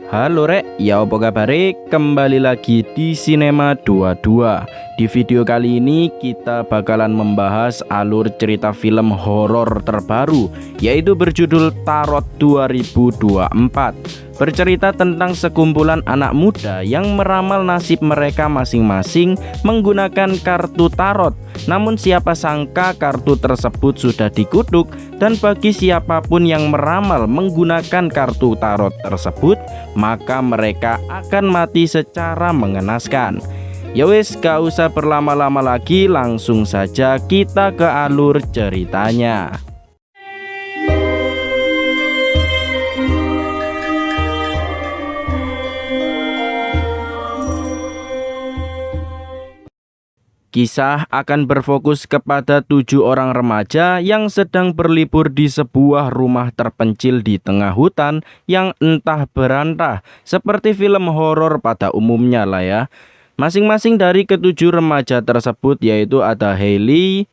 Halo rek, ya apa kabar? Kembali lagi di Cinema 22. Di video kali ini kita bakalan membahas alur cerita film horor terbaru, yaitu berjudul Tarot 2024. Bercerita tentang sekumpulan anak muda yang meramal nasib mereka masing-masing menggunakan kartu tarot. Namun siapa sangka kartu tersebut sudah dikutuk, dan bagi siapapun yang meramal menggunakan kartu tarot tersebut, maka mereka akan mati secara mengenaskan. Yowes, gak usah berlama-lama lagi, langsung saja kita ke alur ceritanya. Kisah akan berfokus kepada 7 orang remaja yang sedang berlibur di sebuah rumah terpencil di tengah hutan yang entah berantah, seperti film horor pada umumnya lah ya. Masing-masing dari ketujuh remaja tersebut yaitu ada Hailey,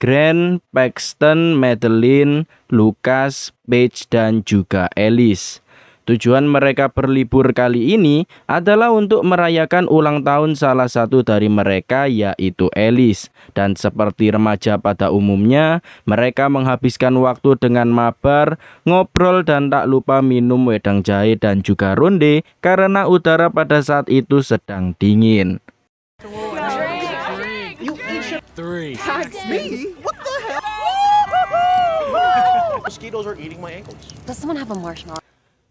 Grant, Paxton, Madeline, Lucas, Paige, dan juga Alice. Tujuan mereka berlibur kali ini adalah untuk merayakan ulang tahun salah satu dari mereka, yaitu Alice. Dan seperti remaja pada umumnya, mereka menghabiskan waktu dengan mabar, ngobrol, dan tak lupa minum wedang jahe dan juga ronde karena udara pada saat itu sedang dingin.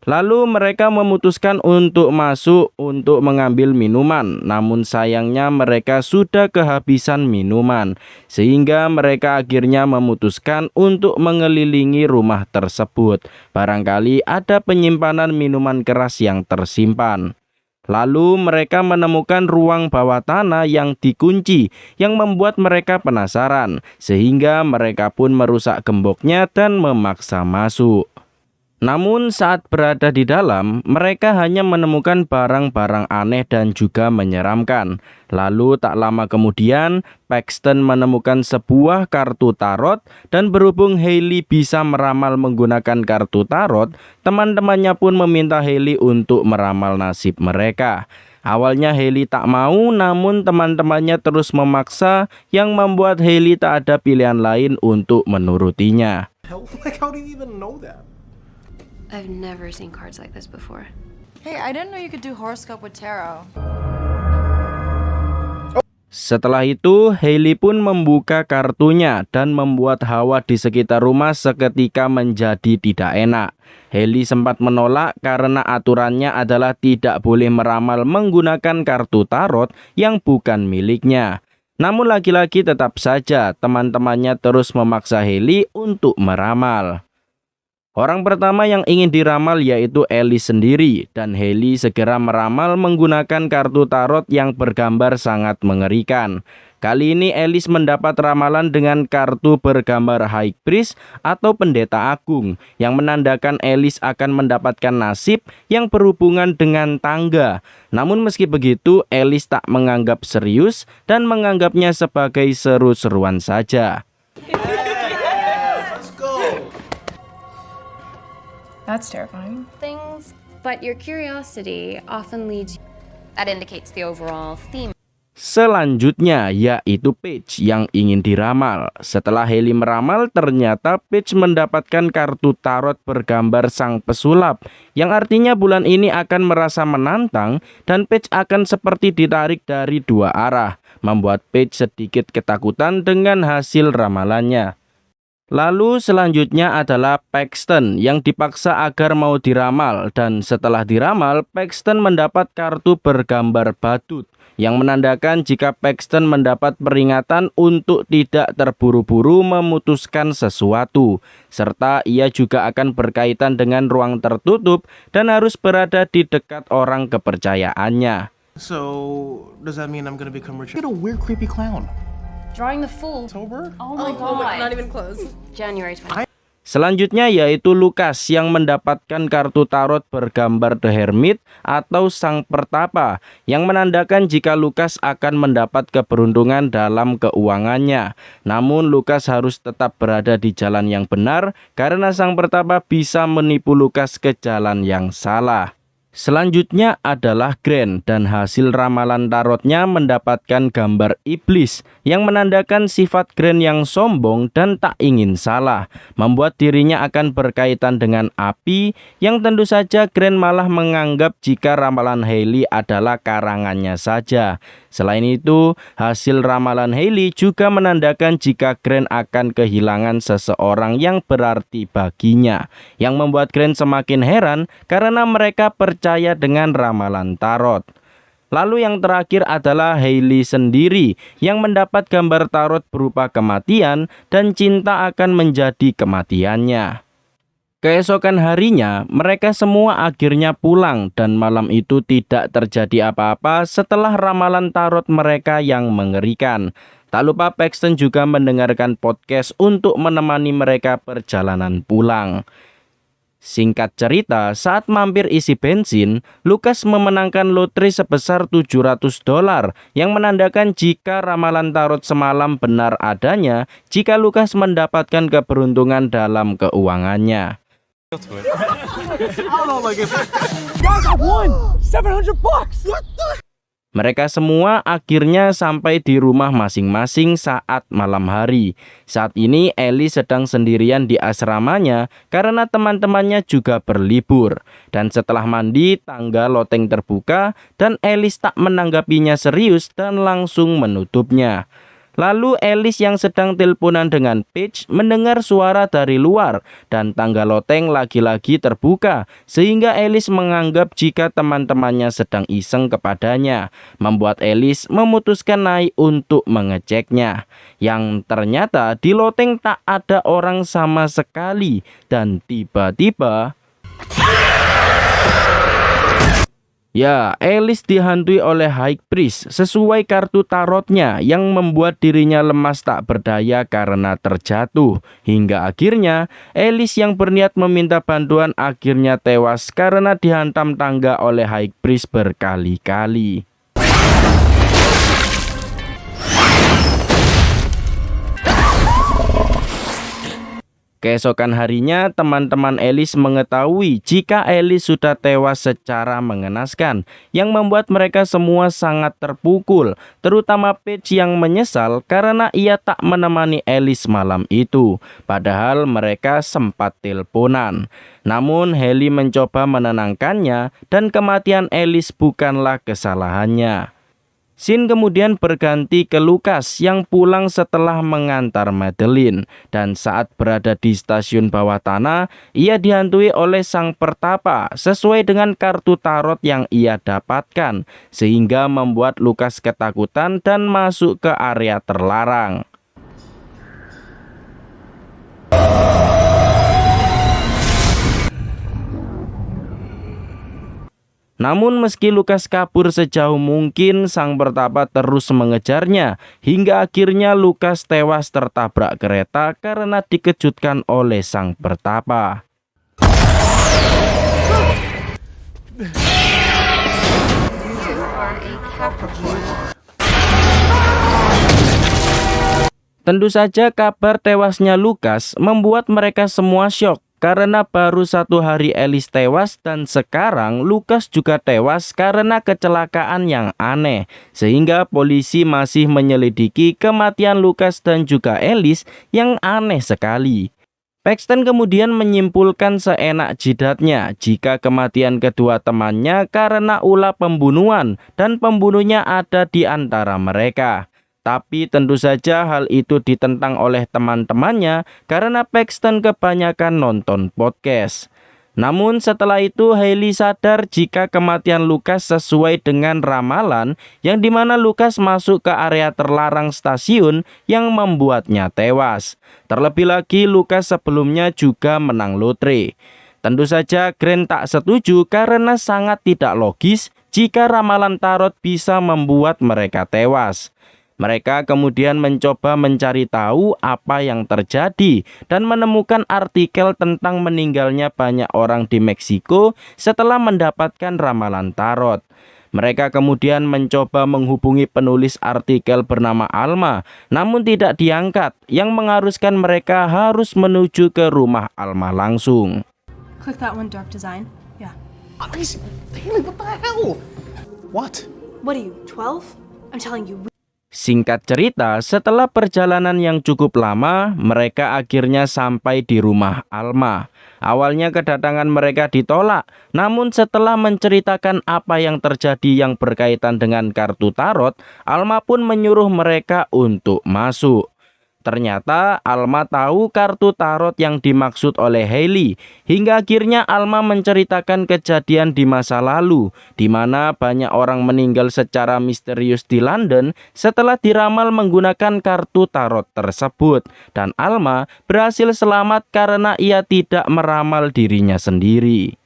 Lalu mereka memutuskan untuk masuk untuk mengambil minuman. Namun sayangnya mereka sudah kehabisan minuman, sehingga mereka akhirnya memutuskan untuk mengelilingi rumah tersebut. Barangkali ada penyimpanan minuman keras yang tersimpan. Lalu mereka menemukan ruang bawah tanah yang dikunci, yang membuat mereka penasaran, sehingga mereka pun merusak gemboknya dan memaksa masuk. Namun saat berada di dalam, mereka hanya menemukan barang-barang aneh dan juga menyeramkan. Lalu tak lama kemudian, Paxton menemukan sebuah kartu tarot, dan berhubung Hailey bisa meramal menggunakan kartu tarot, teman-temannya pun meminta Hailey untuk meramal nasib mereka. Awalnya Hailey tak mau, namun teman-temannya terus memaksa, yang membuat Hailey tak ada pilihan lain untuk menurutinya. I've never seen cards like this before. Hey, I didn't know you could do horoscope with tarot. Setelah itu, Hailey pun membuka kartunya dan membuat hawa di sekitar rumah seketika menjadi tidak enak. Hailey sempat menolak karena aturannya adalah tidak boleh meramal menggunakan kartu tarot yang bukan miliknya. Namun lagi-lagi tetap saja teman-temannya terus memaksa Hailey untuk meramal. Orang pertama yang ingin diramal yaitu Alice sendiri, dan Hailey segera meramal menggunakan kartu tarot yang bergambar sangat mengerikan. Kali ini Alice mendapat ramalan dengan kartu bergambar High Priest atau pendeta agung, yang menandakan Alice akan mendapatkan nasib yang berhubungan dengan tangga. Namun meski begitu, Alice tak menganggap serius dan menganggapnya sebagai seru-seruan saja. That's terrifying. Things, but your curiosity often leads you. That indicates the overall theme. Selanjutnya yaitu Paige yang ingin diramal. Setelah Hailey meramal, ternyata Paige mendapatkan kartu tarot bergambar sang pesulap, yang artinya bulan ini akan merasa menantang dan Paige akan seperti ditarik dari dua arah, membuat Paige sedikit ketakutan dengan hasil ramalannya. Lalu selanjutnya adalah Paxton yang dipaksa agar mau diramal, dan setelah diramal, Paxton mendapat kartu bergambar badut yang menandakan jika Paxton mendapat peringatan untuk tidak terburu-buru memutuskan sesuatu, serta ia juga akan berkaitan dengan ruang tertutup dan harus berada di dekat orang kepercayaannya. So, does that mean I'm gonna become rich? Get a weird, creepy clown. Drawing the Fool. October? Oh my god. Not even close. January 20. Selanjutnya yaitu Lucas yang mendapatkan kartu tarot bergambar The Hermit atau Sang Pertapa, yang menandakan jika Lucas akan mendapat keberuntungan dalam keuangannya. Namun Lucas harus tetap berada di jalan yang benar karena Sang Pertapa bisa menipu Lucas ke jalan yang salah. Selanjutnya adalah Grant, dan hasil ramalan tarotnya mendapatkan gambar iblis yang menandakan sifat Grant yang sombong dan tak ingin salah, membuat dirinya akan berkaitan dengan api, yang tentu saja Grant malah menganggap jika ramalan Hailey adalah karangannya saja. Selain itu, hasil ramalan Hailey juga menandakan jika Grant akan kehilangan seseorang yang berarti baginya, yang membuat Grant semakin heran karena mereka percaya dengan ramalan tarot. Lalu yang terakhir adalah Hailey sendiri yang mendapat gambar tarot berupa kematian dan cinta akan menjadi kematiannya. Keesokan harinya, mereka semua akhirnya pulang dan malam itu tidak terjadi apa-apa setelah ramalan tarot mereka yang mengerikan. Tak lupa Paxton juga mendengarkan podcast untuk menemani mereka perjalanan pulang. Singkat cerita, saat mampir isi bensin, Lucas memenangkan lotre sebesar $700 yang menandakan jika ramalan tarot semalam benar adanya jika Lucas mendapatkan keberuntungan dalam keuangannya. Mereka semua akhirnya sampai di rumah masing-masing saat malam hari. Saat ini Ellie sedang sendirian di asramanya karena teman-temannya juga berlibur. Dan setelah mandi, tangga loteng terbuka dan Ellie tak menanggapinya serius dan langsung menutupnya. Lalu Alice yang sedang teleponan dengan Paige mendengar suara dari luar dan tangga loteng lagi-lagi terbuka, sehingga Alice menganggap jika teman-temannya sedang iseng kepadanya, membuat Alice memutuskan naik untuk mengeceknya. Yang ternyata di loteng tak ada orang sama sekali, dan tiba-tiba ya, Alice dihantui oleh High Priest sesuai kartu tarotnya yang membuat dirinya lemas tak berdaya karena terjatuh. Hingga akhirnya Alice yang berniat meminta bantuan akhirnya tewas karena dihantam tangga oleh High Priest berkali-kali. Keesokan harinya, teman-teman Alice mengetahui jika Alice sudah tewas secara mengenaskan, yang membuat mereka semua sangat terpukul, terutama Paige yang menyesal karena ia tak menemani Alice malam itu, padahal mereka sempat teleponan. Namun Hailey mencoba menenangkannya dan kematian Alice bukanlah kesalahannya. Scene kemudian berganti ke Lucas yang pulang setelah mengantar Madeline, dan saat berada di stasiun bawah tanah, ia dihantui oleh sang pertapa sesuai dengan kartu tarot yang ia dapatkan, sehingga membuat Lucas ketakutan dan masuk ke area terlarang. Namun meski Lucas kabur sejauh mungkin, sang pertapa terus mengejarnya, hingga akhirnya Lucas tewas tertabrak kereta karena dikejutkan oleh sang pertapa. Tentu saja kabar tewasnya Lucas membuat mereka semua syok. Karena baru 1 hari Alice tewas dan sekarang Lucas juga tewas karena kecelakaan yang aneh. Sehingga polisi masih menyelidiki kematian Lucas dan juga Alice yang aneh sekali. Paxton kemudian menyimpulkan seenak jidatnya jika kematian kedua temannya karena ulah pembunuhan dan pembunuhnya ada di antara mereka. Tapi tentu saja hal itu ditentang oleh teman-temannya karena Paxton kebanyakan nonton podcast. Namun setelah itu Hailey sadar jika kematian Lucas sesuai dengan ramalan, yang dimana Lucas masuk ke area terlarang stasiun yang membuatnya tewas. Terlebih lagi Lucas sebelumnya juga menang lotre. Tentu saja Grant tak setuju karena sangat tidak logis jika ramalan tarot bisa membuat mereka tewas. Mereka kemudian mencoba mencari tahu apa yang terjadi dan menemukan artikel tentang meninggalnya banyak orang di Meksiko setelah mendapatkan ramalan tarot. Mereka kemudian mencoba menghubungi penulis artikel bernama Alma, namun tidak diangkat, yang mengharuskan mereka harus menuju ke rumah Alma langsung. Click that one, dark design. Yeah. Haley, what the hell? What? What are you, 12? I'm telling you. Singkat cerita, setelah perjalanan yang cukup lama, mereka akhirnya sampai di rumah Alma. Awalnya kedatangan mereka ditolak, namun setelah menceritakan apa yang terjadi yang berkaitan dengan kartu tarot, Alma pun menyuruh mereka untuk masuk. Ternyata Alma tahu kartu tarot yang dimaksud oleh Haley. Hingga akhirnya Alma menceritakan kejadian di masa lalu, di mana banyak orang meninggal secara misterius di London setelah diramal menggunakan kartu tarot tersebut. Dan Alma berhasil selamat karena ia tidak meramal dirinya sendiri.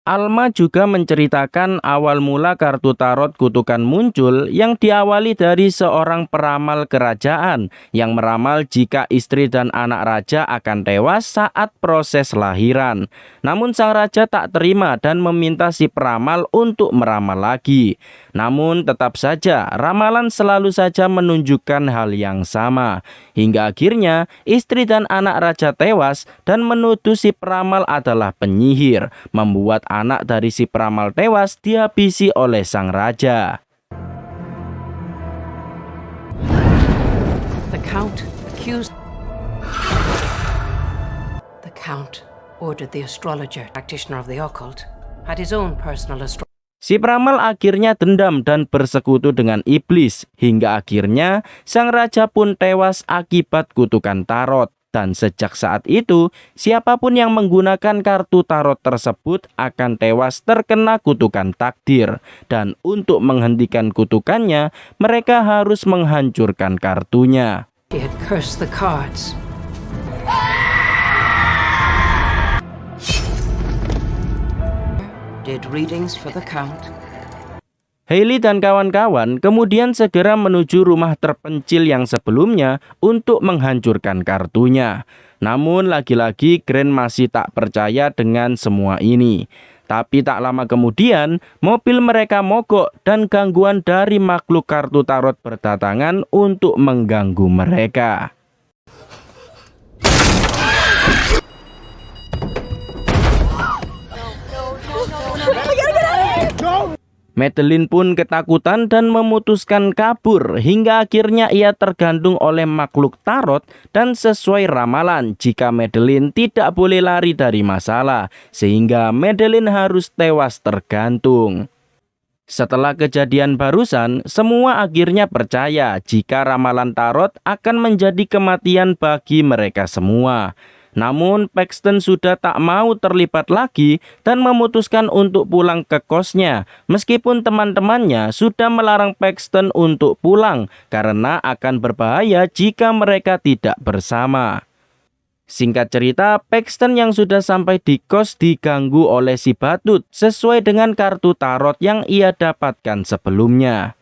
Alma juga menceritakan awal mula kartu tarot kutukan muncul yang diawali dari seorang peramal kerajaan yang meramal jika istri dan anak raja akan tewas saat proses lahiran. Namun sang raja tak terima dan meminta si peramal untuk meramal lagi. Namun tetap saja ramalan selalu saja menunjukkan hal yang sama. Hingga akhirnya istri dan anak raja tewas dan menuduh si peramal adalah penyihir, membuat anak dari si peramal tewas dihabisi oleh sang raja. The Count ordered the astrologer, practitioner of the occult, had his own personal astrologer. Si peramal akhirnya dendam dan bersekutu dengan iblis, hingga akhirnya sang raja pun tewas akibat kutukan tarot. Dan sejak saat itu, siapapun yang menggunakan kartu tarot tersebut akan tewas terkena kutukan takdir. Dan untuk menghentikan kutukannya, mereka harus menghancurkan kartunya. He had cursed the cards. Did readings for the Count. Haley dan kawan-kawan kemudian segera menuju rumah terpencil yang sebelumnya untuk menghancurkan kartunya. Namun lagi-lagi Grant masih tak percaya dengan semua ini. Tapi tak lama kemudian, mobil mereka mogok dan gangguan dari makhluk kartu tarot berdatangan untuk mengganggu mereka. Madeline pun ketakutan dan memutuskan kabur hingga akhirnya ia tergantung oleh makhluk tarot dan sesuai ramalan jika Madeline tidak boleh lari dari masalah sehingga Madeline harus tewas tergantung. Setelah kejadian barusan, semua akhirnya percaya jika ramalan tarot akan menjadi kematian bagi mereka semua. Namun Paxton sudah tak mau terlibat lagi dan memutuskan untuk pulang ke kosnya. Meskipun teman-temannya sudah melarang Paxton untuk pulang karena akan berbahaya jika mereka tidak bersama. Singkat cerita, Paxton yang sudah sampai di kos diganggu oleh si badut sesuai dengan kartu tarot yang ia dapatkan sebelumnya.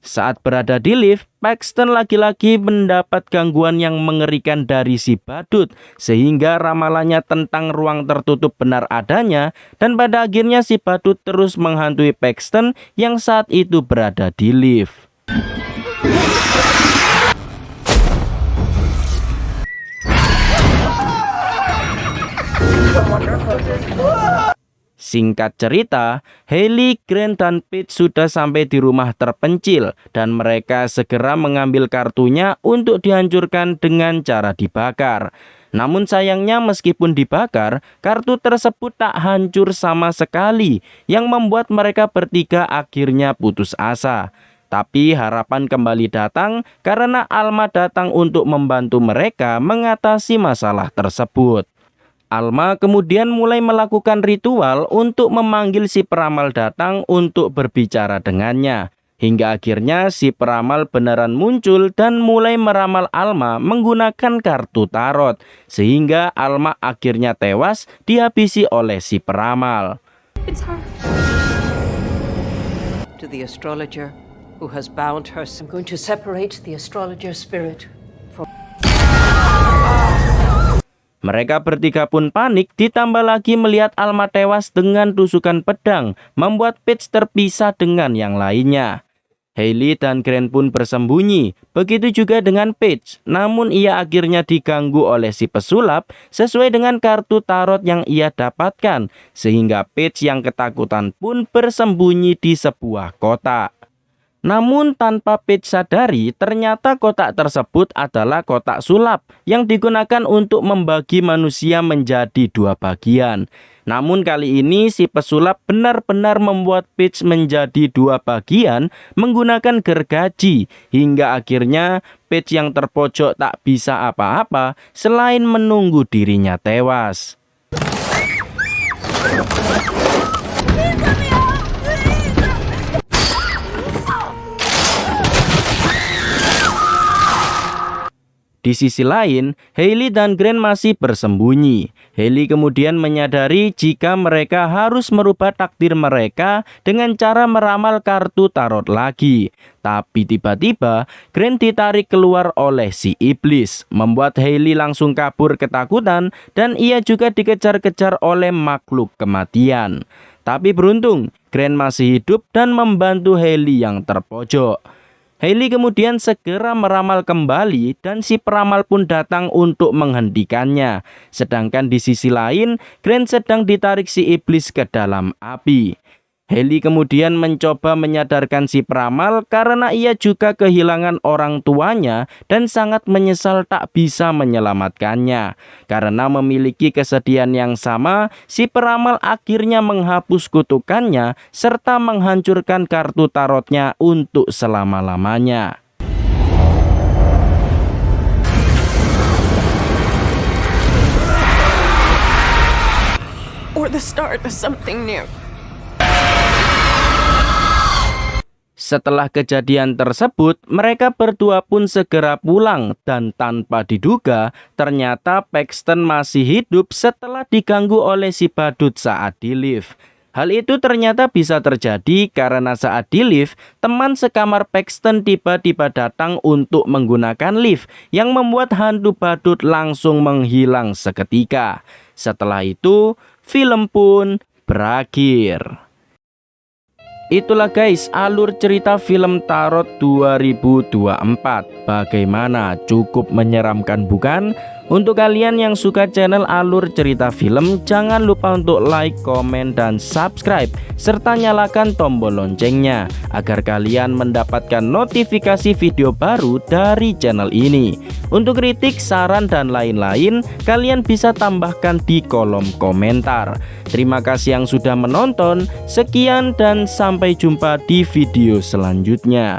Saat berada di lift, Paxton lagi-lagi mendapat gangguan yang mengerikan dari si badut sehingga ramalannya tentang ruang tertutup benar adanya dan pada akhirnya si badut terus menghantui Paxton yang saat itu berada di lift. Singkat cerita, Haley, Grant, dan Pete sudah sampai di rumah terpencil dan mereka segera mengambil kartunya untuk dihancurkan dengan cara dibakar. Namun sayangnya meskipun dibakar, kartu tersebut tak hancur sama sekali yang membuat mereka bertiga akhirnya putus asa. Tapi harapan kembali datang karena Alma datang untuk membantu mereka mengatasi masalah tersebut. Alma kemudian mulai melakukan ritual untuk memanggil si peramal datang untuk berbicara dengannya. Hingga akhirnya si peramal beneran muncul dan mulai meramal Alma menggunakan kartu tarot. Sehingga Alma akhirnya tewas dihabisi oleh si peramal. It's her. To the astrologer who has bound her. I'm going to separate the astrologer spirit from. Mereka bertiga pun panik, ditambah lagi melihat Alma tewas dengan tusukan pedang, membuat Pete terpisah dengan yang lainnya. Hailey dan Grant pun bersembunyi, begitu juga dengan Paige. Namun ia akhirnya diganggu oleh si pesulap sesuai dengan kartu tarot yang ia dapatkan, sehingga Paige yang ketakutan pun bersembunyi di sebuah kotak. Namun tanpa Paige sadari, ternyata kotak tersebut adalah kotak sulap yang digunakan untuk membagi manusia menjadi dua bagian. Namun kali ini si pesulap benar-benar membuat Paige menjadi dua bagian menggunakan gergaji, hingga akhirnya Paige yang terpojok tak bisa apa-apa selain menunggu dirinya tewas. Di sisi lain, Hailey dan Grant masih bersembunyi. Hailey kemudian menyadari jika mereka harus merubah takdir mereka dengan cara meramal kartu tarot lagi. Tapi tiba-tiba Grant ditarik keluar oleh si iblis, membuat Hailey langsung kabur ketakutan dan ia juga dikejar-kejar oleh makhluk kematian. Tapi beruntung, Grant masih hidup dan membantu Hailey yang terpojok. Hailey kemudian segera meramal kembali dan si peramal pun datang untuk menghentikannya. Sedangkan di sisi lain, Grant sedang ditarik si iblis ke dalam api. Hailey kemudian mencoba menyadarkan si peramal karena ia juga kehilangan orang tuanya dan sangat menyesal tak bisa menyelamatkannya. Karena memiliki kesedihan yang sama, si peramal akhirnya menghapus kutukannya serta menghancurkan kartu tarotnya untuk selama-lamanya. Or the start of something new. Setelah kejadian tersebut, mereka berdua pun segera pulang dan tanpa diduga, ternyata Paxton masih hidup setelah diganggu oleh si badut saat di lift. Hal itu ternyata bisa terjadi karena saat di lift, teman sekamar Paxton tiba-tiba datang untuk menggunakan lift yang membuat hantu badut langsung menghilang seketika. Setelah itu, film pun berakhir. Itulah guys alur cerita film Tarot 2024. Bagaimana? Cukup menyeramkan bukan? Untuk kalian yang suka channel alur cerita film, jangan lupa untuk like, komen, dan subscribe serta nyalakan tombol loncengnya agar kalian mendapatkan notifikasi video baru dari channel ini. Untuk kritik, saran, dan lain-lain, kalian bisa tambahkan di kolom komentar. Terima kasih yang sudah menonton. Sekian dan sampai jumpa di video selanjutnya.